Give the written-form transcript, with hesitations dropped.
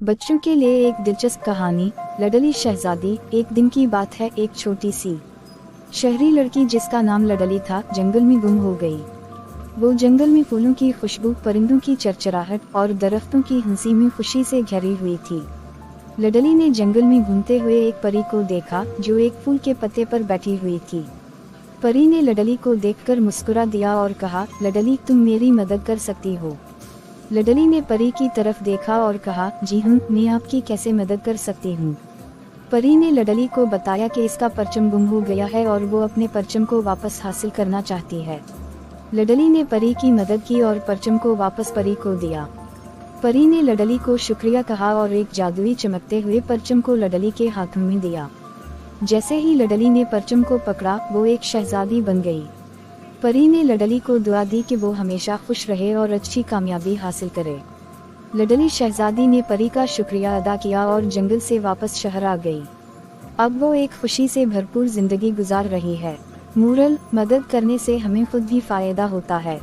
बच्चों के लिए एक दिलचस्प कहानी, लडली शहजादी। एक दिन की बात है, एक छोटी सी शहरी लड़की जिसका नाम लडली था, जंगल में गुम हो गई। वो जंगल में फूलों की खुशबू, परिंदों की चरचराहट और दरख्तों की हंसी में खुशी से घिरी हुई थी। लडली ने जंगल में घूमते हुए एक परी को देखा जो एक फूल के पत्ते पर बैठी हुई थी। परी ने लडली को देखकर मुस्कुरा दिया और कहा, लडली, तुम मेरी मदद कर सकती हो। लडली ने परी की तरफ देखा और कहा, जी हाँ, मैं आपकी कैसे मदद कर सकती हूँ। परी ने लडली को बताया कि इसका परचम गुम हो गया है और वो अपने परचम को वापस हासिल करना चाहती है। लडली ने परी की मदद की और परचम को वापस परी को दिया। परी ने लडली को शुक्रिया कहा और एक जादुई चमकते हुए परचम को लडली के हाथों में दिया। जैसे ही लडली ने परचम को पकड़ा, वो एक शहजादी बन गई। परी ने लडली को दुआ दी कि वो हमेशा खुश रहे और अच्छी कामयाबी हासिल करे। लडली शहजादी ने परी का शुक्रिया अदा किया और जंगल से वापस शहर आ गई। अब वो एक खुशी से भरपूर जिंदगी गुजार रही है। मोरल: मदद करने से हमें खुद भी फायदा होता है।